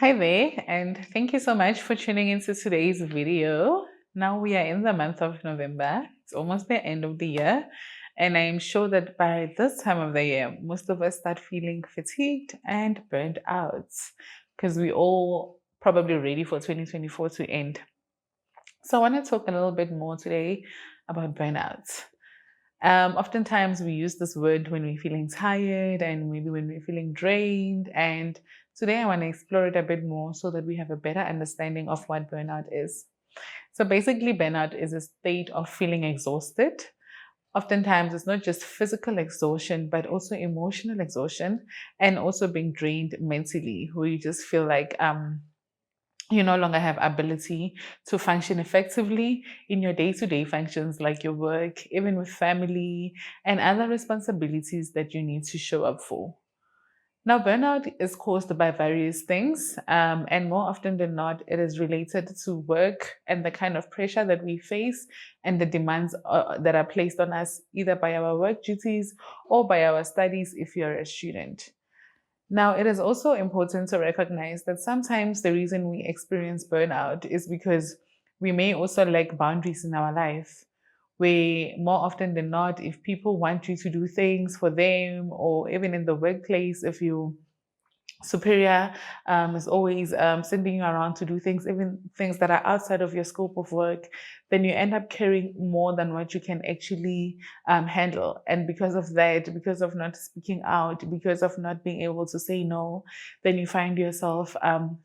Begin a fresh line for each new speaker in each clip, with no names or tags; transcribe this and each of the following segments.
Hi there, and thank you so much for tuning into today's video. Now we are in the month of November. It's almost the end of the year, and I am sure that by this time of the year, most of us start feeling fatigued and burnt out because we all probably ready for 2024 to end. So I want to talk a little bit more today about burnout. Oftentimes we use this word when we're feeling tired and maybe when we're feeling drained. And today I want to explore it a bit more so that we have a better understanding of what burnout is. So basically, burnout is a state of feeling exhausted. Oftentimes, it's not just physical exhaustion, but also emotional exhaustion and also being drained mentally, where you just feel like you no longer have ability to function effectively in your day-to-day functions like your work, even with family and other responsibilities that you need to show up for. Now, burnout is caused by various things, and more often than not, it is related to work and the kind of pressure that we face and the demands that are placed on us either by our work duties or by our studies if you're a student. Now, it is also important to recognize that sometimes the reason we experience burnout is because we may also lack boundaries in our life. Where more often than not, if people want you to do things for them, or even in the workplace, if you superior is always sending you around to do things, even things that are outside of your scope of work, then you end up carrying more than what you can actually handle. And because of that, because of not speaking out, because of not being able to say no, then you find yourself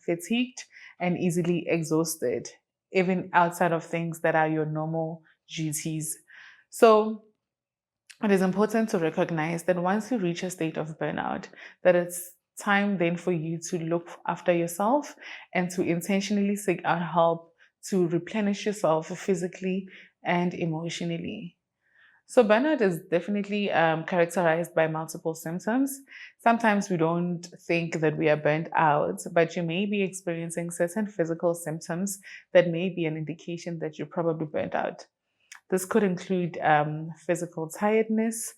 fatigued and easily exhausted, even outside of things that are your normal duties. So it is important to recognize that once you reach a state of burnout, that it's time then for you to look after yourself and to intentionally seek out help to replenish yourself physically and emotionally. So, burnout is definitely characterized by multiple symptoms. Sometimes we don't think that we are burnt out, but you may be experiencing certain physical symptoms that may be an indication that you're probably burnt out. This could include physical tiredness,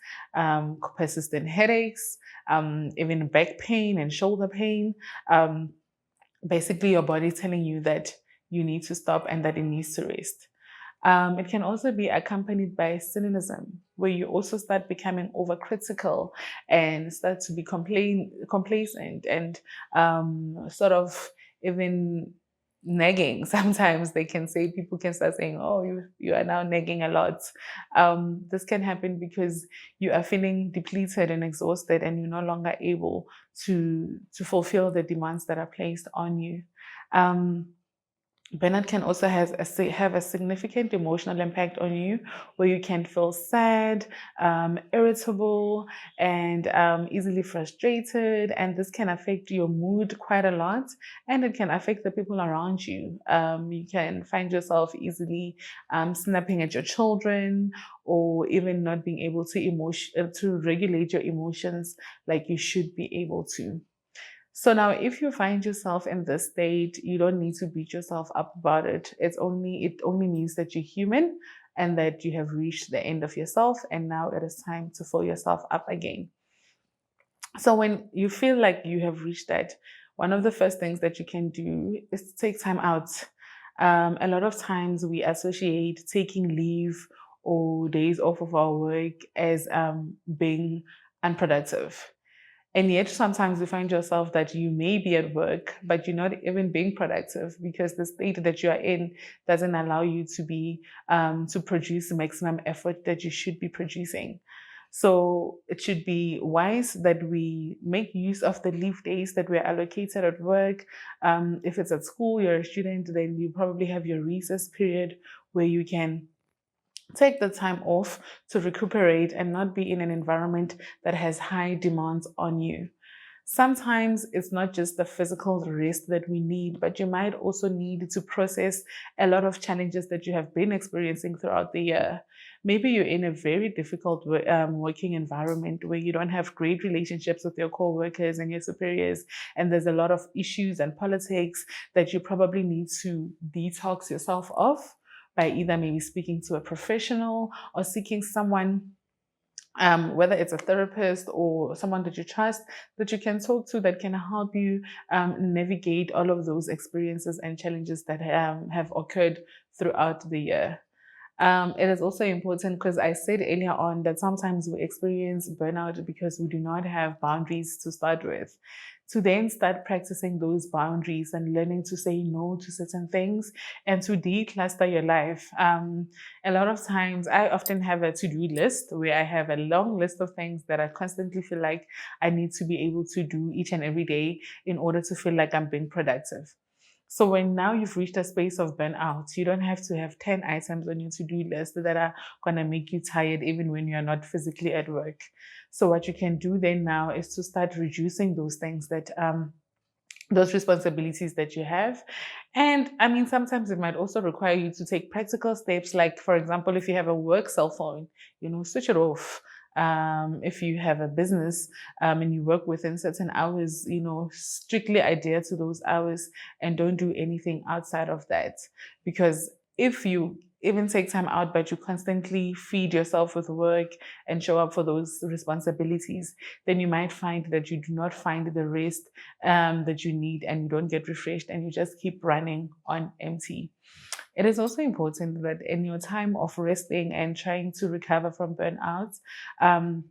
persistent headaches, even back pain and shoulder pain. Um, Basically, your body telling you that you need to stop and that it needs to rest. It can also be accompanied by cynicism, where you also start becoming overcritical and start to be complacent and sort of even nagging. Sometimes they can say people can start saying, "Oh, you are now nagging a lot." This can happen because you are feeling depleted and exhausted, and you're no longer able to fulfill the demands that are placed on you. Um, Burnout can also have a significant emotional impact on you, where you can feel sad, irritable, and easily frustrated. And this can affect your mood quite a lot, and it can affect the people around you. You can find yourself easily snapping at your children, or even not being able to regulate your emotions like you should be able to. So now if you find yourself in this state, you don't need to beat yourself up about it. It only means that you're human and that you have reached the end of yourself, and now it is time to fill yourself up again. So when you feel like you have reached that, one of the first things that you can do is to take time out. A lot of times we associate taking leave or days off of our work as being unproductive. And yet, sometimes you find yourself that you may be at work, but you're not even being productive because the state that you are in doesn't allow you to produce the maximum effort that you should be producing. So it should be wise that we make use of the leave days that we're allocated at work. If it's at school, you're a student, then you probably have your recess period where you can take the time off to recuperate and not be in an environment that has high demands on you. Sometimes it's not just the physical rest that we need, but you might also need to process a lot of challenges that you have been experiencing throughout the year. Maybe you're in a very difficult working environment where you don't have great relationships with your coworkers and your superiors, and there's a lot of issues and politics that you probably need to detox yourself of by either maybe speaking to a professional or seeking someone whether it's a therapist or someone that you trust, that you can talk to, that can help you navigate all of those experiences and challenges that have occurred throughout the year. It is also important because I said earlier on that sometimes we experience burnout because we do not have boundaries to start with. To then start practicing those boundaries and learning to say no to certain things and to decluster your life. A lot of times, I often have a to do list where I have a long list of things that I constantly feel like I need to be able to do each and every day in order to feel like I'm being productive. So when now you've reached a space of burnout, you don't have to have 10 items on your to-do list that are going to make you tired even when you're not physically at work. So what you can do then now is to start reducing those things that those responsibilities that you have. And I mean, sometimes it might also require you to take practical steps, like, for example, if you have a work cell phone, switch it off. If you have a business and you work within certain hours, strictly adhere to those hours and don't do anything outside of that. Because if you even take time out, but you constantly feed yourself with work and show up for those responsibilities, then you might find that you do not find the rest that you need, and you don't get refreshed, and you just keep running on empty. It is also important that in your time of resting and trying to recover from burnout, um,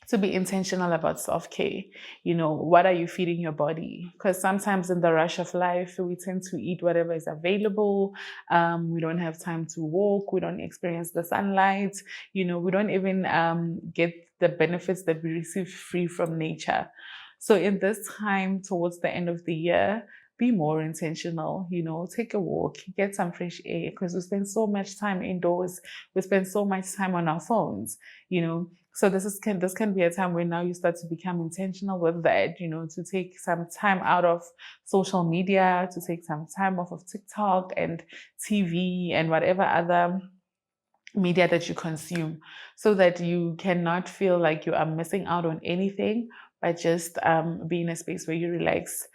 to be intentional about self-care. What are you feeding your body? Because sometimes in the rush of life, we tend to eat whatever is available. We don't have time to walk. We don't experience the sunlight. We don't even get the benefits that we receive free from nature. So in this time towards the end of the year, be more intentional, take a walk, get some fresh air, because we spend so much time indoors. We spend so much time on our phones, so this can be a time where now you start to become intentional with that, to take some time out of social media, to take some time off of TikTok and TV and whatever other media that you consume, so that you cannot feel like you are missing out on anything, but just be in a space where you relax.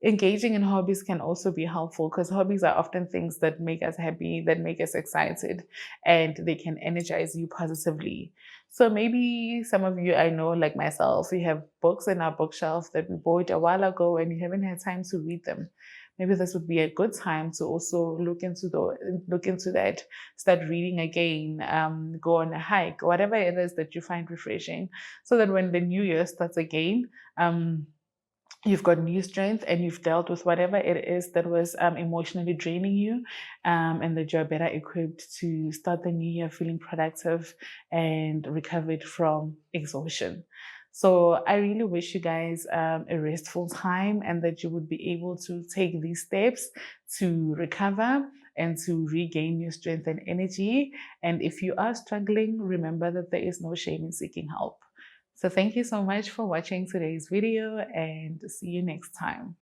Engaging in hobbies can also be helpful, because hobbies are often things that make us happy, that make us excited, and they can energize you positively. So maybe some of you, I know, like myself, we have books in our bookshelf that we bought a while ago and you haven't had time to read them. Maybe this would be a good time to also look into that, start reading again, go on a hike, whatever it is that you find refreshing, so that when the new year starts again, you've got new strength and you've dealt with whatever it is that was emotionally draining you, and that you're better equipped to start the new year feeling productive and recovered from exhaustion. So I really wish you guys a restful time, and that you would be able to take these steps to recover and to regain your strength and energy. And if you are struggling, remember that there is no shame in seeking help. So thank you so much for watching today's video, and see you next time.